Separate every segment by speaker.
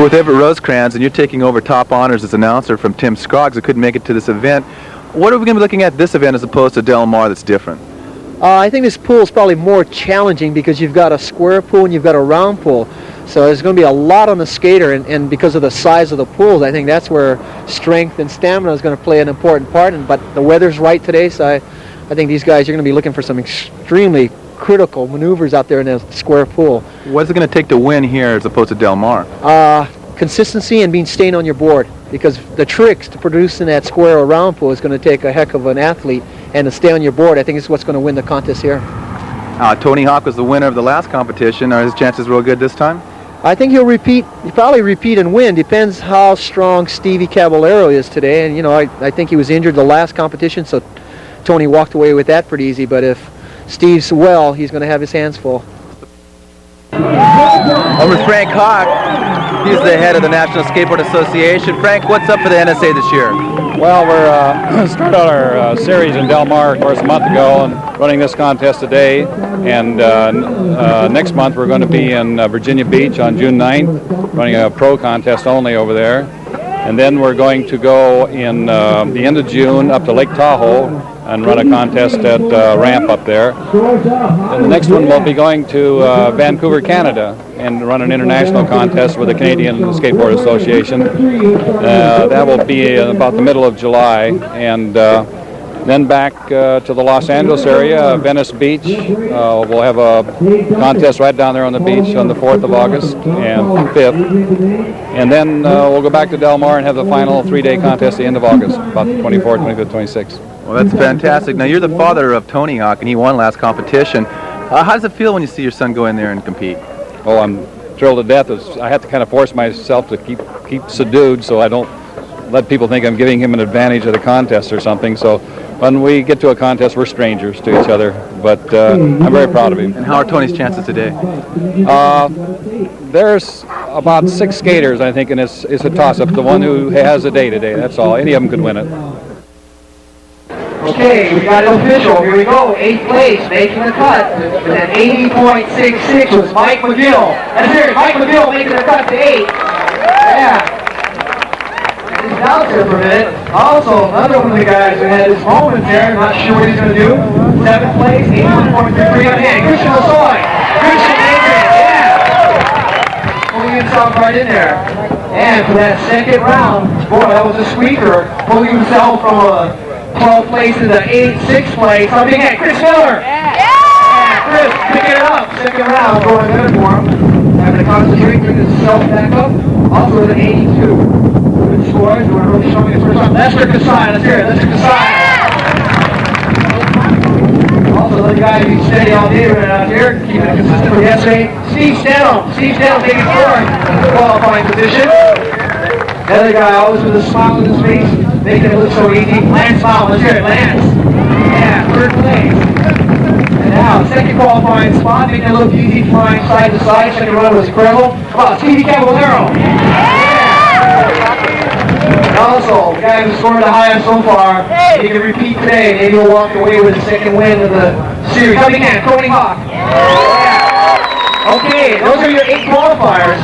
Speaker 1: With Everett Rosecrans, and you're taking over top honors as announcer from Tim Scroggs, who couldn't make it to this event. What are we going to be looking at this event as opposed to Del Mar that's different?
Speaker 2: I think this pool is probably more challenging because you've got a square pool and you've got a round pool. So there's going to be a lot on the skater, and because of the size of the pools, I think that's where strength and stamina is going to play an important part. But the weather's right today, so I think these guys are going to be looking for some extremely critical maneuvers out there in a square pool.
Speaker 1: What's it going to take to win here as opposed to Del Mar?
Speaker 2: Consistency and staying on your board, because the tricks to producing that square or round pool is going to take a heck of an athlete, and to stay on your board, I think is what's going to win the contest here.
Speaker 1: Tony Hawk was the winner of the last competition. Are his chances real good this time?
Speaker 2: I think he'll probably repeat and win. Depends how strong Stevie Caballero is today, and I think he was injured the last competition, so Tony walked away with that pretty easy. But if Steve's well, he's going to have his hands full.
Speaker 1: I'm with Frank Hawk. He's the head of the National Skateboard Association. Frank, what's up for the NSA this year?
Speaker 3: Well, we're started out our series in Del Mar, of course, a month ago, and running this contest today. And next month we're going to be in Virginia Beach on June 9th, running a pro contest only over there. And then we're going to go in the end of June up to Lake Tahoe and run a contest at Ramp up there. And the next one we'll be going to Vancouver, Canada, and run an international contest with the Canadian Skateboard Association. That will be about the middle of July, and then back to the Los Angeles area, Venice Beach. We'll have a contest right down there on the beach on the 4th of August and 5th. And then we'll go back to Del Mar and have the final 3-day contest at the end of August, about the 24th, 25th, 26th.
Speaker 1: Well, that's fantastic. Now, you're the father of Tony Hawk, and he won last competition. How does it feel when you see your son go in there and compete?
Speaker 3: Oh, I'm thrilled to death. I have to kind of force myself to keep subdued so I don't let people think I'm giving him an advantage at a contest or something. So when we get to a contest, we're strangers to each other, but I'm very proud of him.
Speaker 1: And how are Tony's chances today?
Speaker 3: There's about 6 skaters, I think, and it's a toss-up. The one who has a day today, that's all. Any of them could win it.
Speaker 4: Okay, we got it official. Here we go. 8th place, making the cut. With an 80.66 was Mike McGill. And here, Mike McGill making the cut to 8. Yeah. He's out there for a minute. Also, another one of the guys who had his moments there, not sure what he's going to do. 7th place, 81.33 on hand. Christian Lasoy. Christian Adrian, yeah. Pulling himself right in there. And for that second round, boy, that was a squeaker. Pulling himself from a 12th place to the 6th place. I'm big at Chris Miller. Yeah, Chris picking it up. Second round, going good for him. Having to concentrate, bring himself back up. Also with an 82. Good scores. We're really showing his first round. Lester Kasai. Let's hear it. Lester Kasai. Also the guy who's steady all day right out here, keeping it consistent with yesterday. Steve Stanholm. Steve Stanholm taking 4th qualifying position. Another guy always with a smile on his face, making it look so easy. Lance Mile, let's hear it, Lance. Yeah, 3rd place. And now, second qualifying spot, making it look easy, flying side to side. Second run was incredible. Come on, Stevie Caballero. Yeah. And also, the guy who scored the highest so far, he can repeat today. Maybe he'll walk away with the second win of the series. Coming in, Tony Hawk. Yeah. Okay, those are your 8 qualifiers.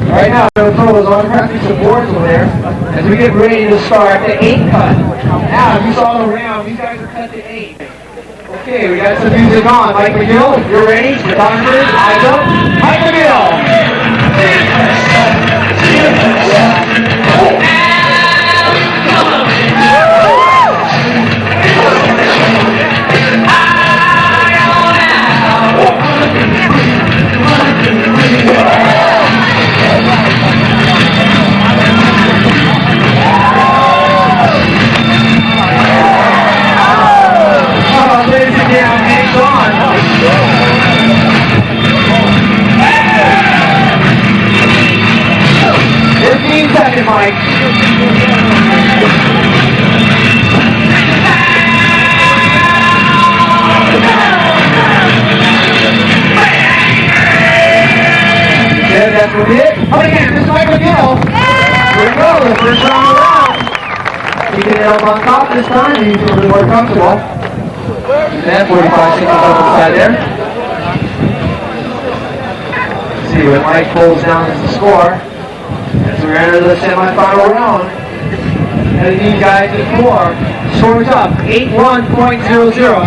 Speaker 4: Right now, I'm going to throw those on practice some boards over there as we get ready to start the 8 cut. Now, if you saw the round, these guys are cut to 8. Okay, we got some music on. Mike McGill, you're ready. Photographers, eyes up. Mike McGill. Ladies and gentlemen, hands on. 15 seconds, Mike. Okay, that's what it is. Oh, again, this is Mike McGill. Here we go, the first round of the round. Keeping it up on top this time, he's a little more comfortable. And 45 seconds up the side there. Let's see what Mike pulls down as the score. So we're into the semifinal round. And these guys before. Scores up 81.00.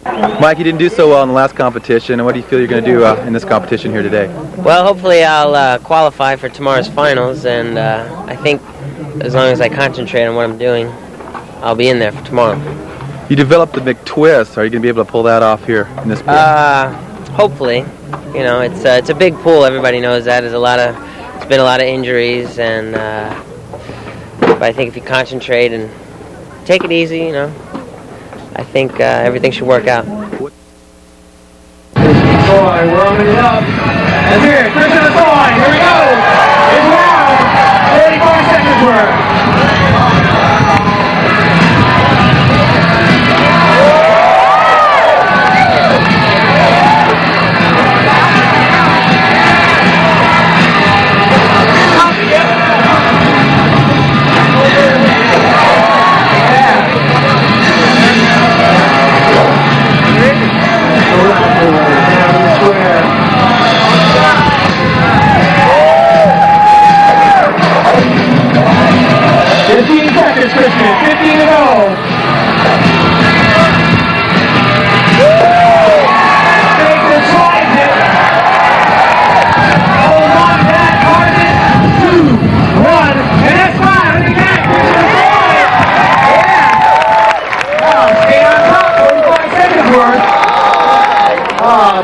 Speaker 4: 81.00.
Speaker 1: Mike, you didn't do so well in the last competition. What do you feel you're going to do in this competition here today?
Speaker 5: Well, hopefully I'll qualify for tomorrow's finals, and I think as long as I concentrate on what I'm doing, I'll be in there for tomorrow.
Speaker 1: You developed the McTwist. Are you going to be able to pull that off here in this pool?
Speaker 5: Hopefully. You know, it's a big pool. Everybody knows that. It's been a lot of injuries, and but I think if you concentrate and take it easy, you know, I think everything should work out.
Speaker 4: We're warming it up. And here, Christian Assoy, here we go. It's round. 35 seconds worth.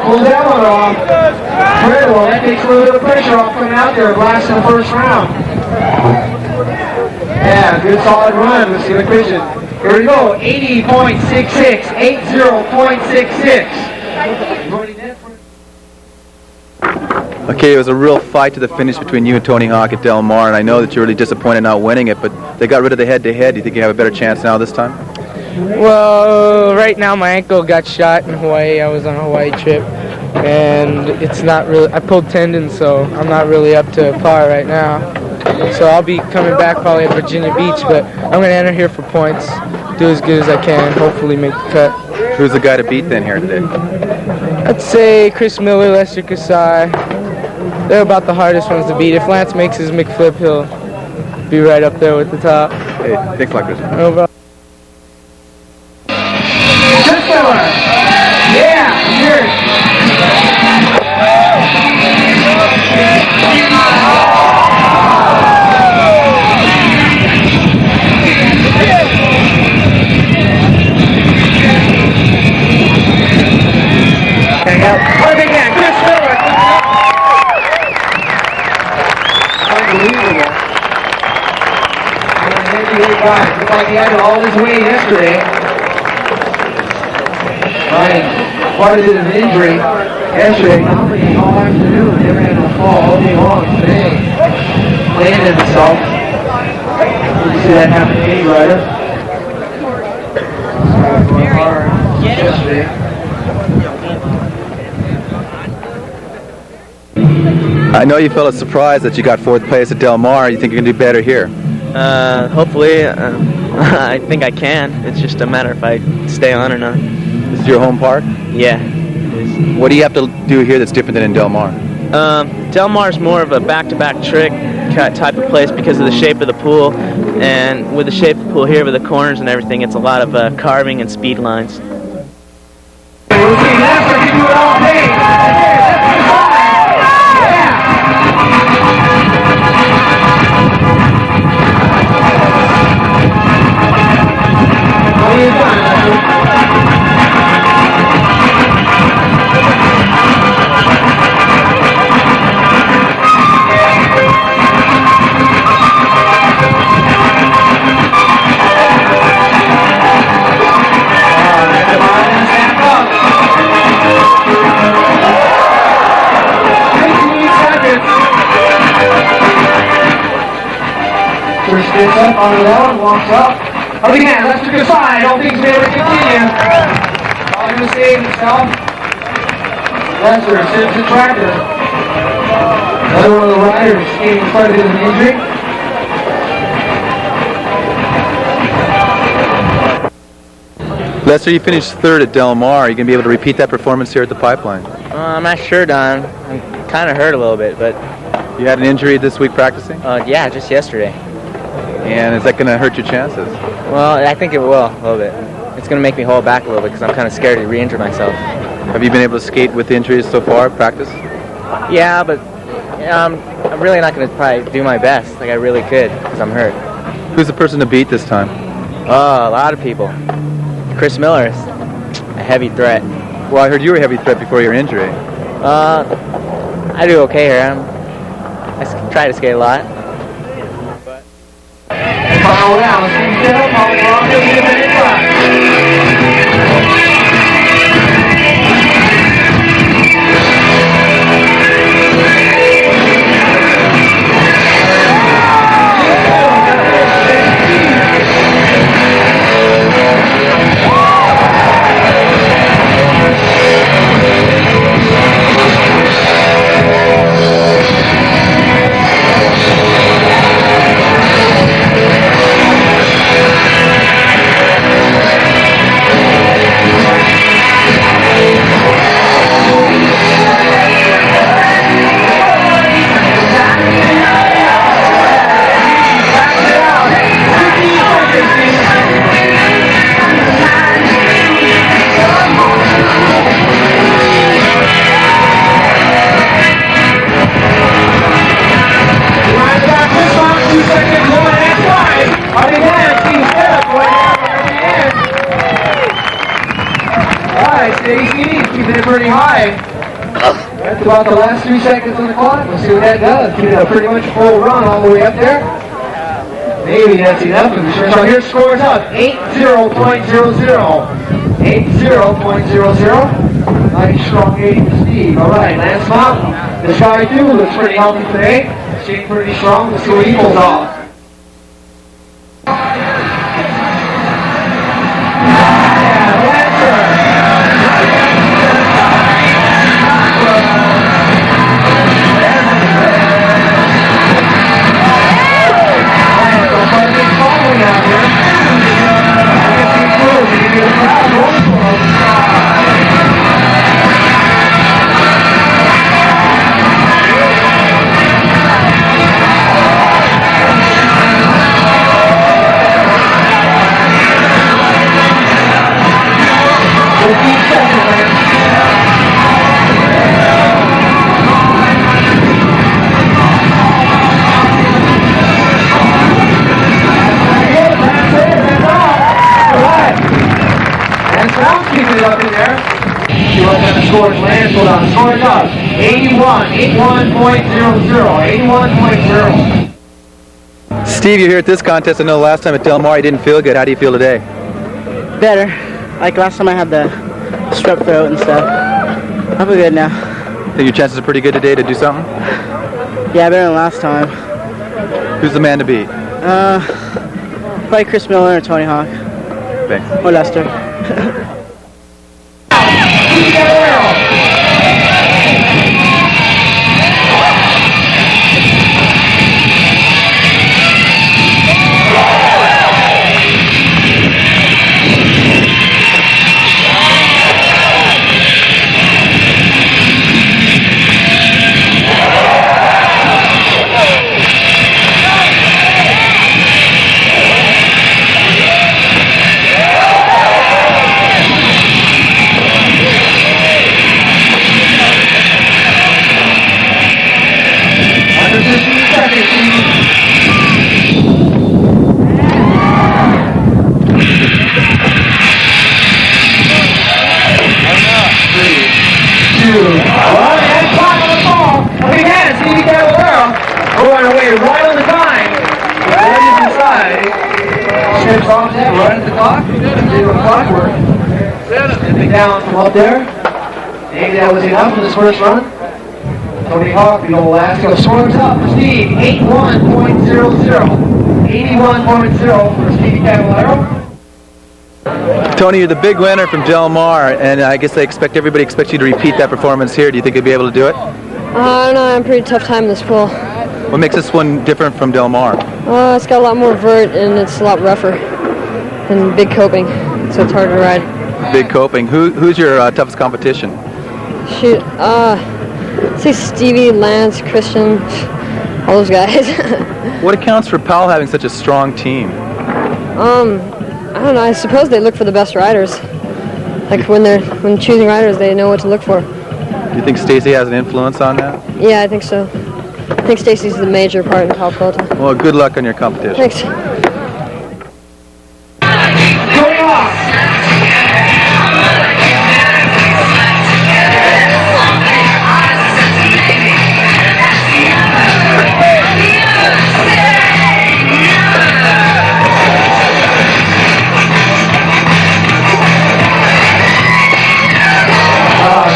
Speaker 4: Pulls that one off. Very well. That takes a little bit of pressure off coming out there, blasting the first round. Yeah, good solid run. Let's see the Christian. Here we go. 80.66. 80.66.
Speaker 1: Okay, it was a real fight to the finish between you and Tony Hawk at Del Mar, and I know that you're really disappointed not winning it, but they got rid of the head-to-head. Do you think you have a better chance now this time?
Speaker 6: Well, right now my ankle got shot in Hawaii. I was on a Hawaii trip, and it's not really, I pulled tendons, so I'm not really up to par right now. So I'll be coming back probably at Virginia Beach, but I'm going to enter here for points, do as good as I can, hopefully make the cut.
Speaker 1: Who's the guy to beat then here today?
Speaker 6: I'd say Chris Miller, Lester Kasai. They're about the hardest ones to beat. If Lance makes his McFlip, he'll be right up there with the top.
Speaker 1: Hey, thanks a lot, Chris.
Speaker 6: No problem.
Speaker 4: Yeah, here. Hang out. Perfect hand, Chris Miller. Unbelievable. NBA guy. Looked like he had all his weight yesterday. Right. Quite a bit of injury yesterday. All afternoon, never had a fall all day long today. Landed himself. You see that happen to any rider. Yesterday.
Speaker 1: I know you felt a surprise that you got fourth place at Del Mar. You think you can do better here?
Speaker 7: Hopefully. I think I can. It's just a matter if I stay on or not.
Speaker 1: This is your home park?
Speaker 7: Yeah.
Speaker 1: What do you have to do here that's different than in Del Mar?
Speaker 7: Del Mar is more of a back-to-back trick type of place because of the shape of the pool, and with the shape of the pool here with the corners and everything, it's a lot of carving and speed lines.
Speaker 4: We'll see Lester can do it all day. What are you doing, Lester? First gets up on the level, walks up. Up again, Lester Kasai, don't think he's able to continue. Probably going to save himself. Lester sends the tractor. Another one of the riders getting started with an injury.
Speaker 1: Lester, you finished third at Del Mar. Are you going to be able to repeat that performance here at the Pipeline?
Speaker 7: I'm not sure, Don. I'm kind of hurt a little bit, but
Speaker 1: You had an injury this week practicing?
Speaker 7: yeah, just yesterday.
Speaker 1: And is that going to hurt your chances?
Speaker 7: Well, I think it will a little bit. It's going to make me hold back a little bit because I'm kind of scared to re-injure myself.
Speaker 1: Have you been able to skate with injuries so far, practice?
Speaker 7: Yeah, but I'm really not going to probably do my best like I really could because I'm hurt.
Speaker 1: Who's the person to beat this time?
Speaker 7: Oh, a lot of people. Chris Miller is a heavy threat.
Speaker 1: Well, I heard you were a heavy threat before your injury.
Speaker 7: I do okay here. I try to skate a lot.
Speaker 4: Final round, Steve Kittle, Paul Brown, 50 minutes left. Keeping it pretty high. That's about the last 3 seconds on the clock. We'll see what that does. Keeping a pretty much full run all the way up there. Maybe that's enough. So here's scores up. 80.00. 80.00. Nice strong gating to Steve. All right, Lance Mountain. This guy too looks pretty healthy today. Staying pretty strong. Let's see what he pulls off. Scores Lance hold on. Scores up. 81.00.
Speaker 1: Steve, you're here at this contest. I know last time at Del Mar you didn't feel good. How do you feel today?
Speaker 8: Better. Like last time I had the strep throat and stuff. I feel good now.
Speaker 1: Think your chances are pretty good today to do something?
Speaker 8: Yeah, better than last time.
Speaker 1: Who's the man to beat?
Speaker 8: Probably Chris Miller or Tony Hawk.
Speaker 1: Thanks.
Speaker 8: Or Lester.
Speaker 4: Right at the clock. Clockwork. Stepping down from up there. Maybe that was enough for this first run. Tony Hawk, the old Alaska, scores up for Steve. 81.00. 81.0 for Stevie Cavallero.
Speaker 1: Tony, you're the big winner from Del Mar, and I guess everybody expects you to repeat that performance here. Do you think you'll be able to do it?
Speaker 9: I don't know. I had a pretty tough time in this pool.
Speaker 1: What makes this one different from Del Mar?
Speaker 9: It's got a lot more vert and it's a lot rougher and big coping, so it's hard to ride.
Speaker 1: Big coping. Who's your toughest competition?
Speaker 9: Shoot, say Stevie, Lance, Christian, all those guys.
Speaker 1: What accounts for Powell having such a strong team?
Speaker 9: I don't know. I suppose they look for the best riders. Like when choosing riders, they know what to look for.
Speaker 1: Do you think Stacy has an influence on that?
Speaker 9: Yeah, I think so. I think Stacy's the major part in Powell Pelota.
Speaker 1: Well, good luck on your competition.
Speaker 9: Thanks.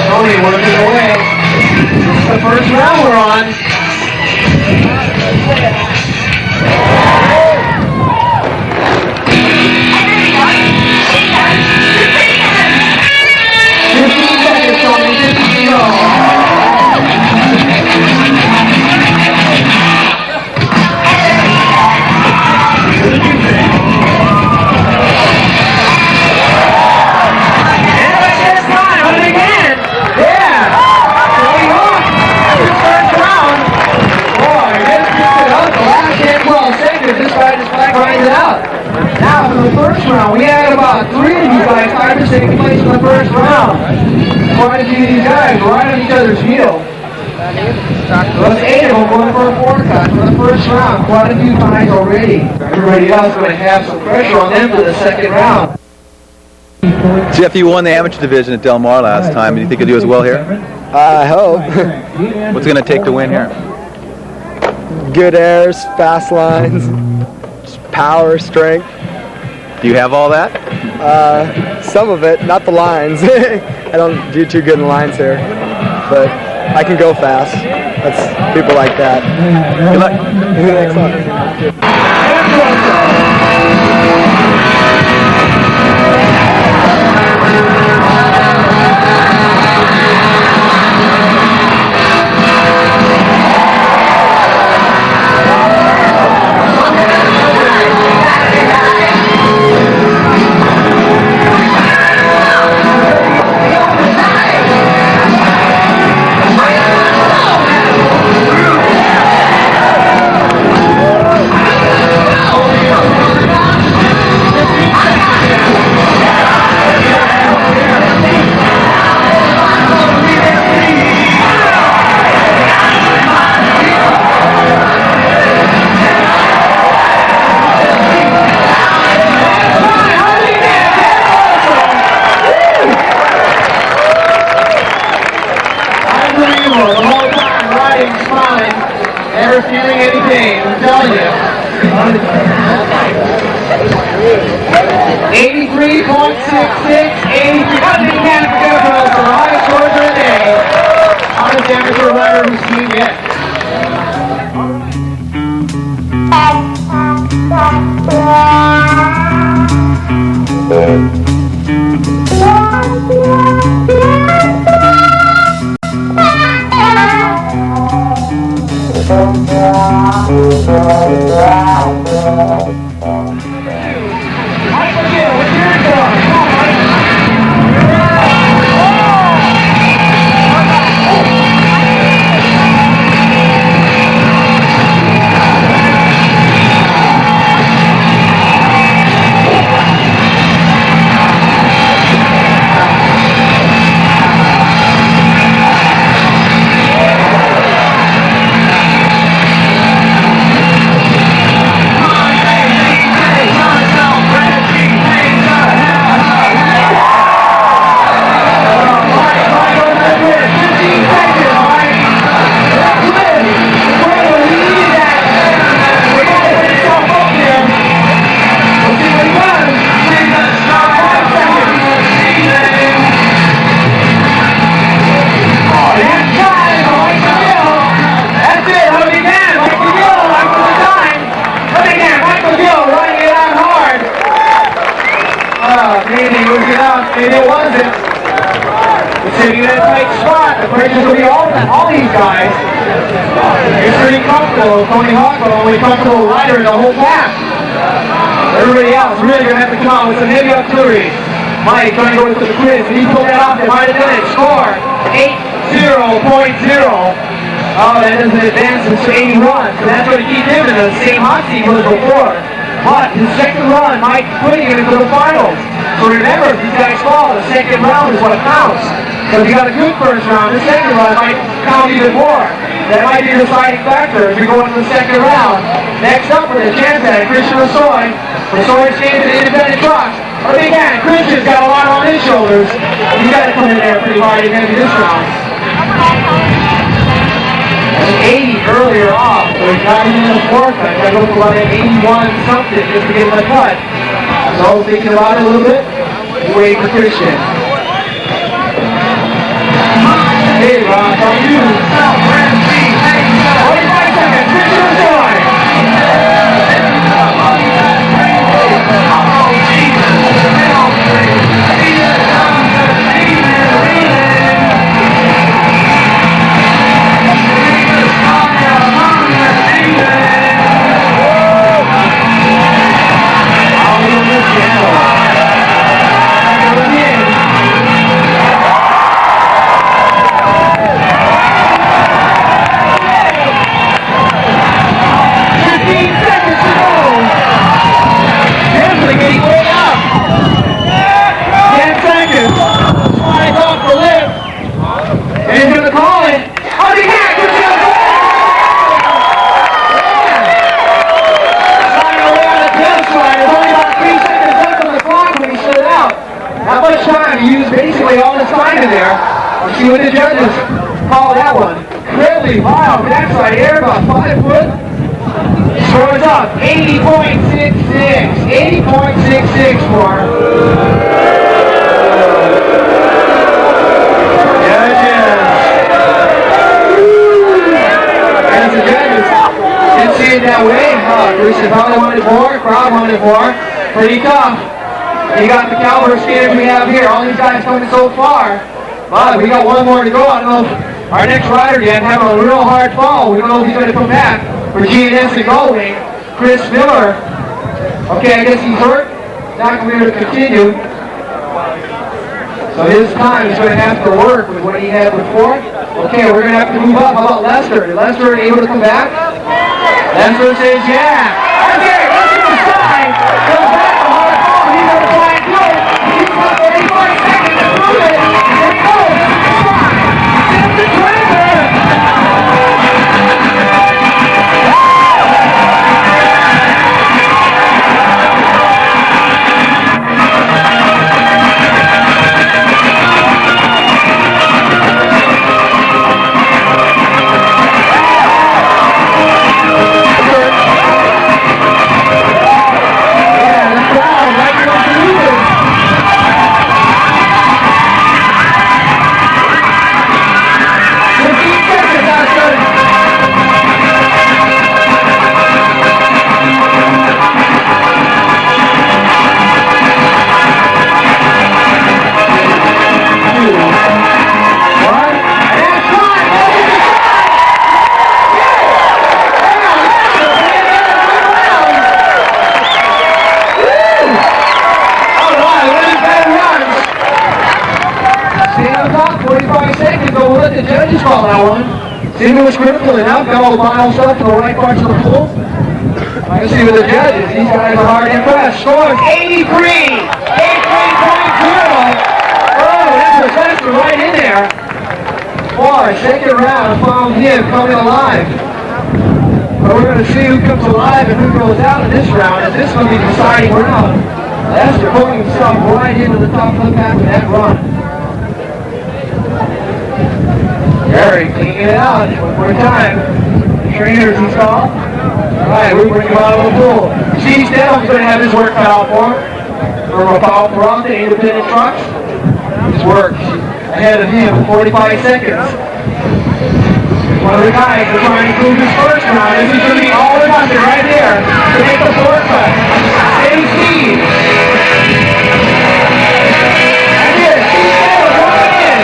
Speaker 4: Tony working away. This is the first round we're on. Now for the first round, we had about 3 of you guys trying to take place in the first round. Quite a few of these guys right on each other's heel. Those 8 of them going for a 4-cut for the first round. Quite a few guys already. Everybody else is going to have some pressure on them for the second round.
Speaker 1: Jeff, you won the amateur division at Del Mar last time. Do you think you'll do as well here?
Speaker 10: I hope.
Speaker 1: What's it going to take to win here?
Speaker 10: Good airs, fast lines, power, strength.
Speaker 1: Do you have all that?
Speaker 10: Some of it, not the lines. I don't do too good in lines here, but I can go fast. That's people like that.
Speaker 1: Good luck.
Speaker 10: Thanks a lot.
Speaker 4: Never feeling any pain, I'm telling you. 83.66, 83. How many cans for Governor? The highest score of the day. Honest amateur rider who's seen yet. Maybe it wasn't. It's sitting in a tight spot. The pressure's going to be all these guys. It's pretty comfortable. Tony Hawk, the only comfortable rider in the whole pack. Everybody else really going to have to come with some heavy artillery. Mike trying to go to the quiz. If he pulled that off, they might have done it. Score 8. Oh, that doesn't advance him to 81, so that's going to keep him in the same hot seat he was before. But his second run might be putting him into the finals. So remember, if these guys fall, the second round is what counts. So if you got a good first round, the second run might count even more. That might be the deciding factor as we go into the second round. Next up with a chance at it, Christian Lasoy. Lasoy stands in the independent trucks. But again, Christian's got a lot on his shoulders. He's got to come in there pretty hard again in this round. 80 earlier off, so he's not even in the fourth. I got to look about at 81 something just to get my cut. So thinking about it a little bit, waiting for Christian. Hey Ron, how are you? 45 seconds, Christian Lasoy. See what the judges call that one. Really, wow, backside air about 5 foot. Scores up 80.66. 80.66 for judges. As the judges didn't see it that way. Christian probably wanted more, crowd wanted more. Pretty tough. You got the caliber skaters we have here. All these guys coming so far. But we got one more to go. I don't know if our next rider yet having a real hard fall. We don't know if he's going to come back for GNS and going. Chris Miller. Okay, I guess he's hurt. Not going to be able to continue. So his time is going to have to work with what he had before. Okay, we're going to have to move up. How about Lester? Is Lester able to come back? Lester says yeah. Okay, Lester inside. Goes back to hard fall. He's going to try and do it. He's got 35 seconds to prove it. See if it was critical enough, got all the miles up to the right parts of the pool. Let's see with the judges. These guys are hard to impress. Scores 83! 83.0! Oh, that's a Lester right in there. Boy, second round found him coming alive. But we're going to see who comes alive and who goes out in this round, as this will be the deciding round. Lester pulling himself right into the top of the pack with that run. Gary cleaning it out one more time. Trainers installed. Alright, we bring him out of the pool. Steve Stanhope's going to have his work cut out for him. From a foul from the independent trucks. His work ahead of him, 45 seconds. One of the guys is trying to prove his first round. This is going to be all or nothing right there to make the fourth cut. Steady Steve. That's it. Steve Stanhope going in.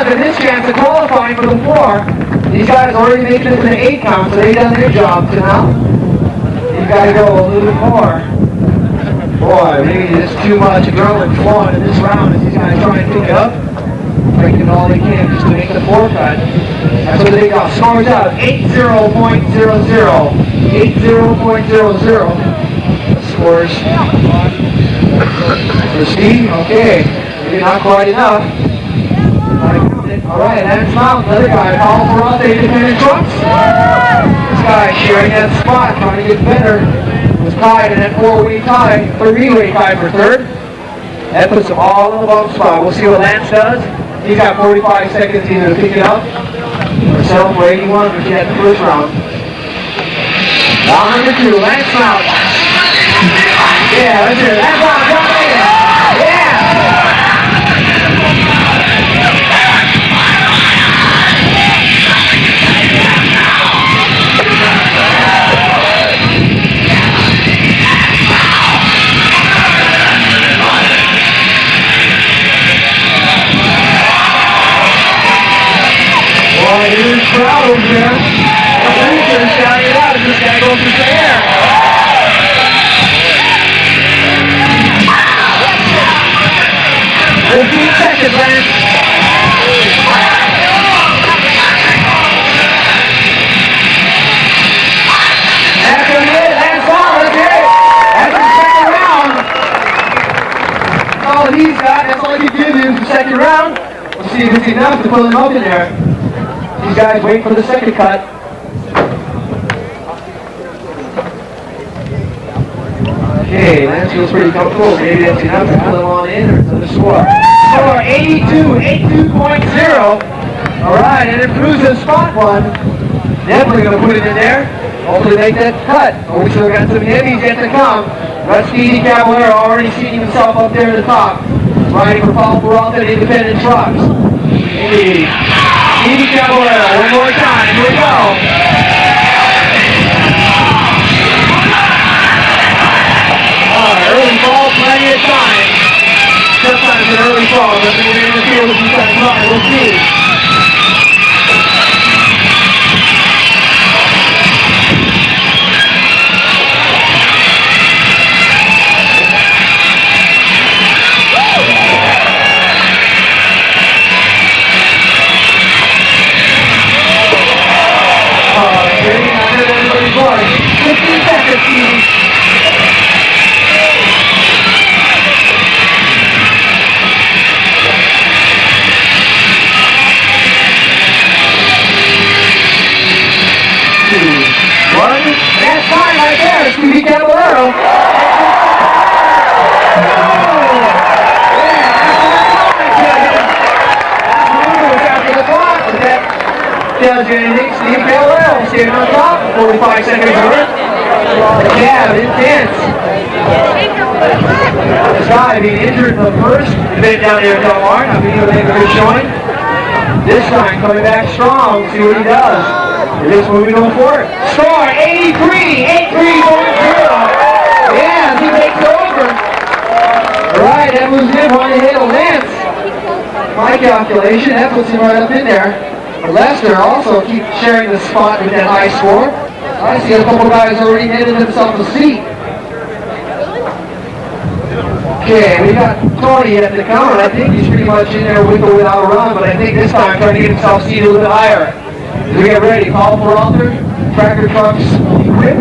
Speaker 4: does, and his chance of qualifying for the 4. These guys already made it to the 8 count, so they've done their job to now. You've got to go a little bit more. Boy, maybe it's too much adrenaline flowing in this round as these guys try and pick it up. Breaking all they can just to make the 4 cut. That's what they got. Scores out 80.00. 80.00. Scores for Steve. Okay, maybe not quite enough. All right, that's Mountain. Another guy, Paul Ferrante, independent trucks. This guy sharing that spot, trying to get better. Was tied in that 4-way tie, 3-way tie for 3rd. That puts them all in the bump spot. We'll see what Lance does. He's got 45 seconds either to pick it up or settle for 81, which he had in the first round. Round number 2, Lance Mountain. Yeah, let's hear it. Lance Mountain, jump in. Yeah! Boy, here's the crowd over there. The Rangers shouting it out as this guy goes through the air. 15 seconds, Lance. That's going to be it. Lance Ball, let's hear it. That's the second round. That's all he's got. That's all he can give you is the second round. We'll see if it's enough to put him up in there. These guys wait for the second cut. Okay, Lance feels pretty comfortable. Maybe that's enough to put him on in or to the score. Score 82.0. All right, and it proves the spot one. Definitely going to put it in there. Hopefully make that cut. Oh, we still got some heavies yet to come. Rusty Cavallero already seeing himself up there at the top. Riding for Paul Peralta Independent Trucks. Hey. Stevie Cavallero, one more time, here we go. Early fall, plenty of time. Sometimes an early fall, but when you're in the field, if you got time, we'll see. Everybody's voice. 15 seconds, Stevie. That's time right there, Stevie Cavallero. Tells you anything, Steve Cavallero, standing on top, 45 seconds worth. Yeah, intense. This guy being injured in the first event down there at Del Mar, not being able to make a good showing. This time coming back strong, see what he does. It is moving on for it. Score 83.0. Yeah, he takes over. Alright, that moves him on the hit of Lance. My calculation, that puts him right up in there. Lester also keeps sharing the spot with that high score. I see a couple guys already headed themselves a seat. Okay, we got Tony at the counter. I think he's pretty much in there with or without a run, but I think this time trying to get himself seated a little bit higher. As we get ready, Paul Peralta, Tractor Trucks equipped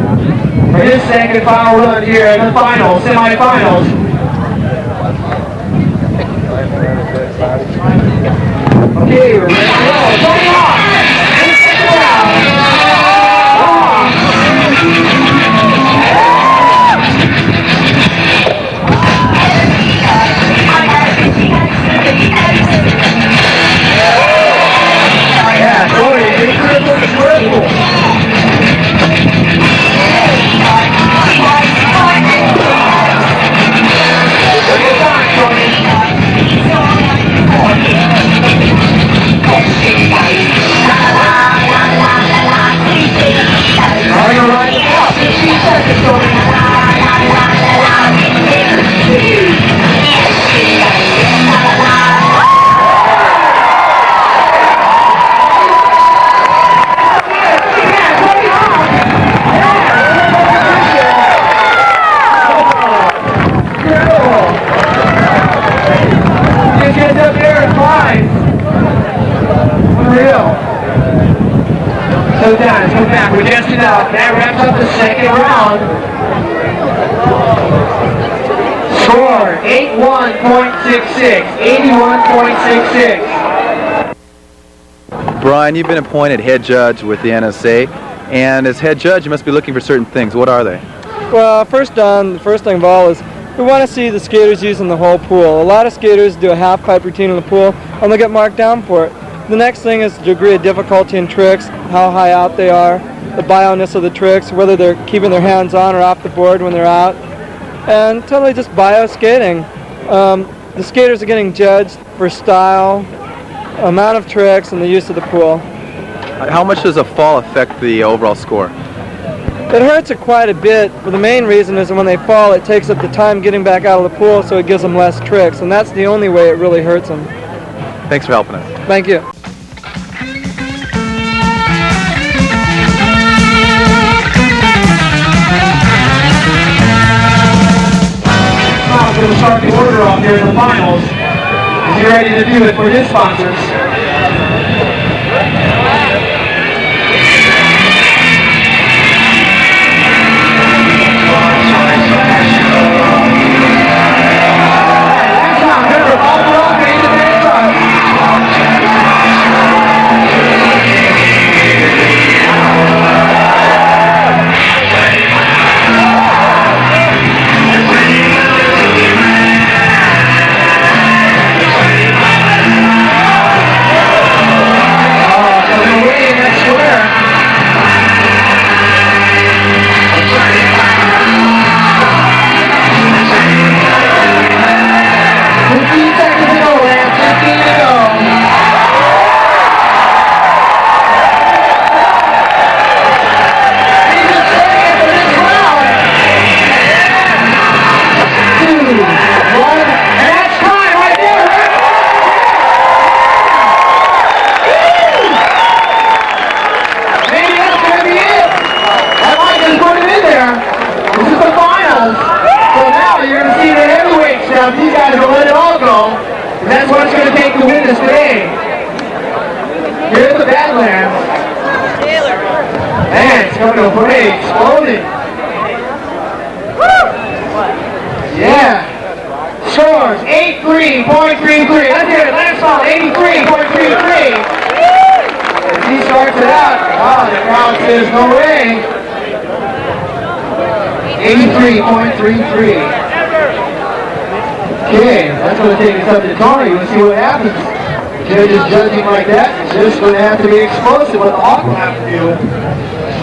Speaker 4: for his second final run here in the finals, semifinals. Okay, we're ready to go. 20 off. In the second round. Yeah, Tony, get rid of the swivel. Take your time, Tony. that wraps up the second round. Score 81.66. 81.66.
Speaker 1: Brian, you've been appointed head judge with the NSA, and as head judge, you must be looking for certain things. What are they?
Speaker 11: Well, the first thing of all is we want to see the skaters using the whole pool. A lot of skaters do a half pipe routine in the pool, and they'll get marked down for it. The next thing is the degree of difficulty in tricks, how high out they are, the bio-ness of the tricks, whether they're keeping their hands on or off the board when they're out, and totally just bio-skating. The skaters are getting judged for style, amount of tricks, and the use of the pool.
Speaker 1: How much does a fall affect the overall score?
Speaker 11: It hurts it quite a bit, but the main reason is that when they fall, it takes up the time getting back out of the pool, so it gives them less tricks, and that's the only way it really hurts them.
Speaker 1: Thanks for helping us.
Speaker 11: Thank you.
Speaker 4: Now we're going to start the order off here in the finals. Is he ready to do it for his sponsors? These guys will let it all go, and that's what it's going to take to win this today. Here at the Badlands. Man, it's coming to play, exploding. Yeah. Scores 83.33. Let's hear it. Last call 83.33. As he starts it out, wow, the crowd says no way. 83.33. Okay, that's going to take us up to Tony. We'll see what happens. The judge is judging like that. It's just going to have to be explosive. What the Hawk will have to do.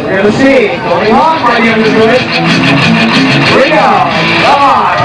Speaker 4: We're going to see. Tony Hawk might be able to do it. Here we go. Come on.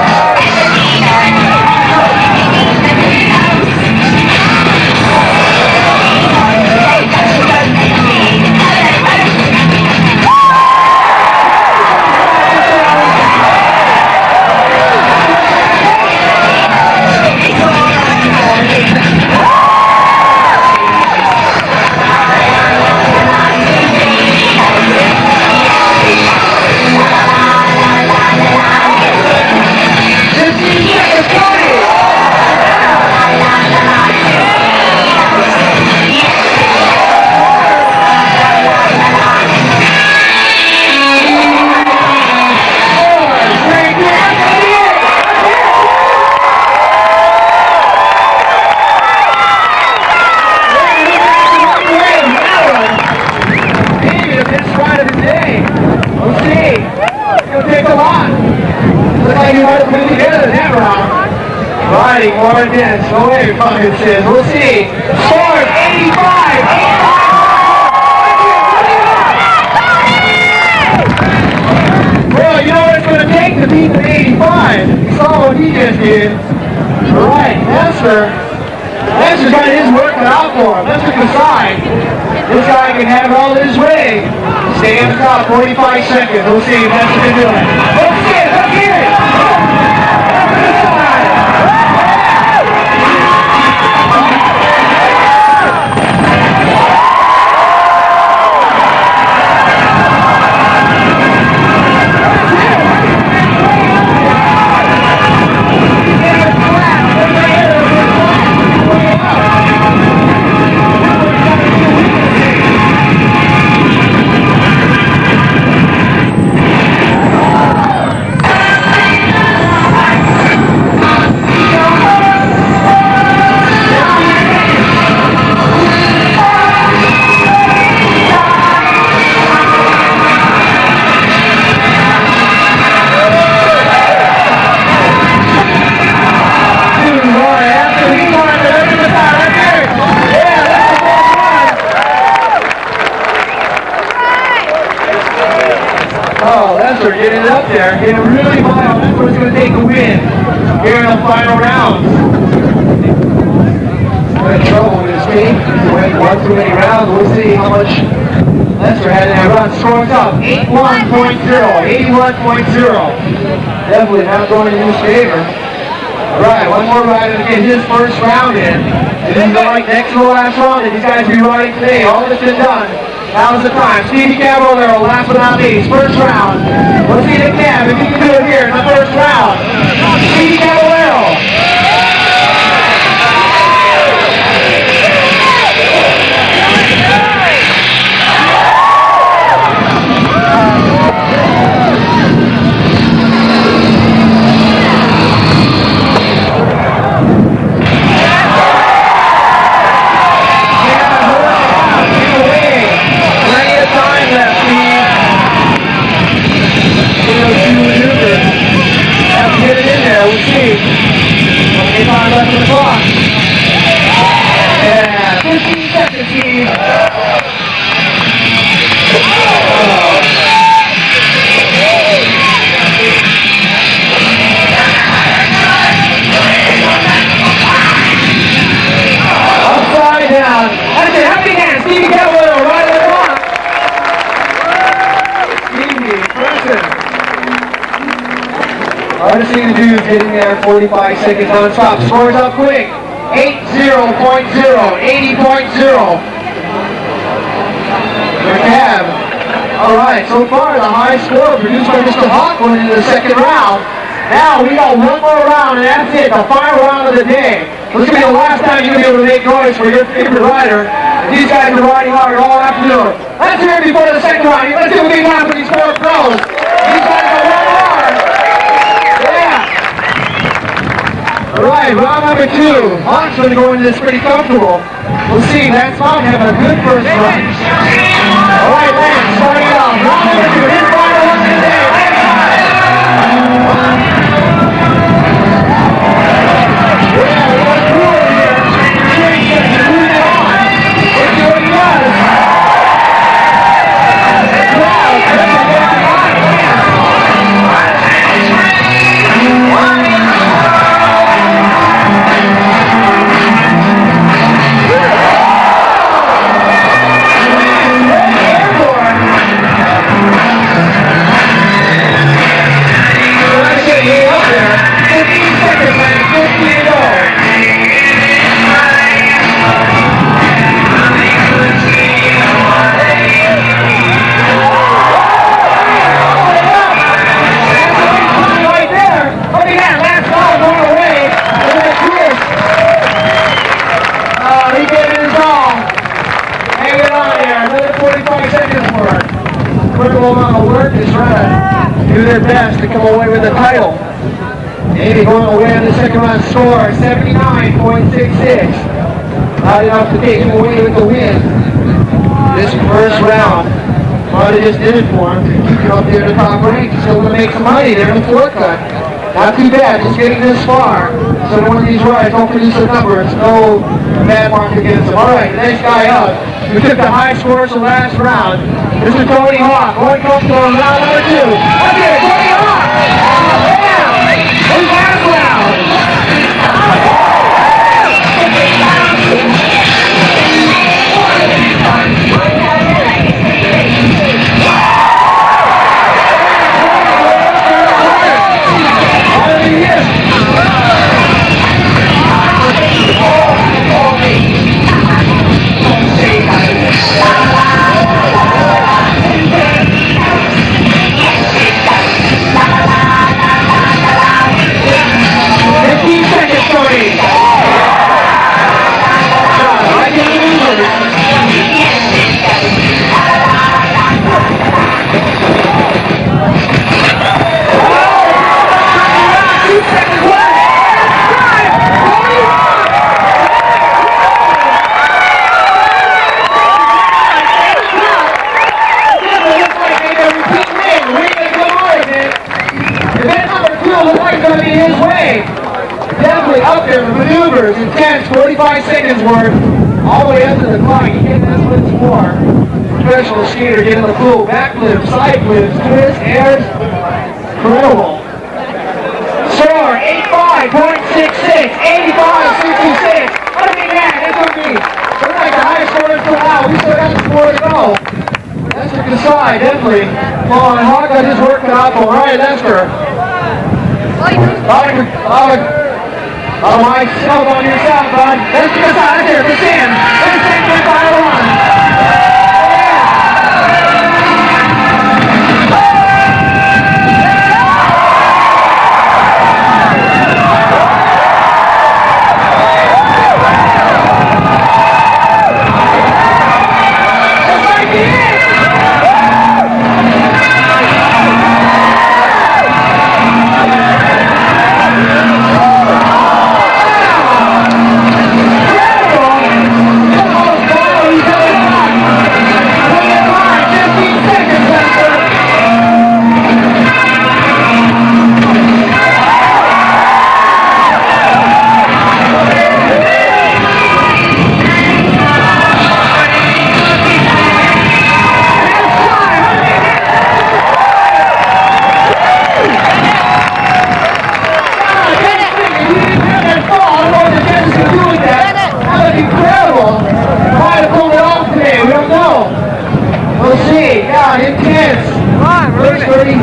Speaker 4: More intense. No way, fucking says. We'll see. Scores 85. Well, you know what it's going to take to beat the 85. You saw what he just did. All right, Lester's got his work cut out for him. Lester Kasai. This guy can have it all his way. Stay in the top 45 seconds. We'll see if Lester can do it. Let's see it. Let's hear it. is going to take the win here in the final rounds. We're in trouble with this team. We went one too many rounds. We'll see how much Lester had in that run. Scores up 81.0. 81.0. Definitely not going in his favor. Alright, one more rider to get his first round in. And then go right next to the last round that these guys will be riding today. All that's been done. Now's the time. Stevie Caballero, last but not least, first round. Let's see the cab if he can do it here in the first round. Stevie Caballero. Hardest thing to do is getting there 45 seconds on top. Scores up quick. 80.0. 80.0. The cab. Alright, so far the high score produced by Mr. Hawk went into the second round. Now we got one more round and that's it, the final round of the day. This is going to be the last time you're going to be able to make noise for your favorite rider. These guys are riding hard all afternoon. Let's hear it before the second round. Let's see what we got for these four pros. These guys are riding hard. Alright, round number two. Hawk's going to go into this pretty comfortable. We'll see, Lance Hawk having a good first run. Alright, Lance, starting off. Round number two, his final run of the day. Do their best to come away with the title. Maybe going away on the second round score, 79.66. Not enough to take him away with the win. This first round, but it just did it for him to keep him up there in the top rank. He's still going to make some money there in the fourth cut. Not too bad, just getting this far. So one of these rides don't produce a number. It's no bad mark against him. Alright, the next guy up, who took the high scores the last round, Mr. Tony Hawk, going comfortable on round number two. Let's get it, Tony Hawk! Yeah! His last round! Up there, maneuvers, intense, 45 seconds worth, all the way up to the clock. You get that's what it's for. Professional skater getting the pool, backflips, side flips, twists, airs, incredible. 85.66, 85.66. What a big man, that's what we We're like the highest scorers for now. We still got some more to go. Lester Kasai, definitely. Come on, Hawk got his work cut out for him. All right, Lester. A lot of myself on yourself, bud. Lester Kasai, that's here, that's in. That's 10.51. Intense.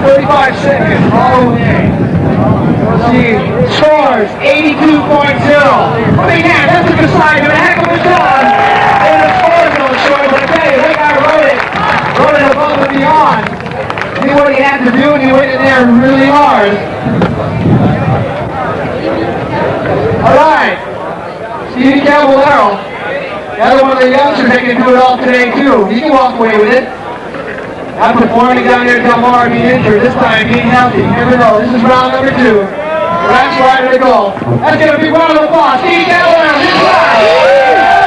Speaker 4: 35 seconds all the way. Let's see. Scores 82.0. I mean, yeah, that's a good sign. Doing a heck of a job. And the scores don't show it, but I tell you, that guy wrote it above and beyond. He knew what he had to do, and he went in there really hard. All right. Stevie Caballero. The other one of the youngsters that can do it all today, too. He can walk away with it. I'm performing down here at Del Mar being injured, this time being healthy. Here we go. This is round number 2. The last rider to go. Let's get a big round of applause. Steve Caballero, this ride.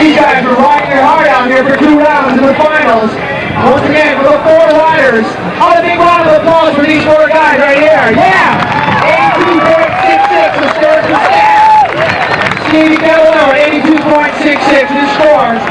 Speaker 4: These guys are riding their heart out here for 2 rounds in the finals. Once again, for the 4 riders. How a big round of applause for these 4 guys right here. Yeah! 82.66 the scores for Stevie Caballero, 82.66 his scores.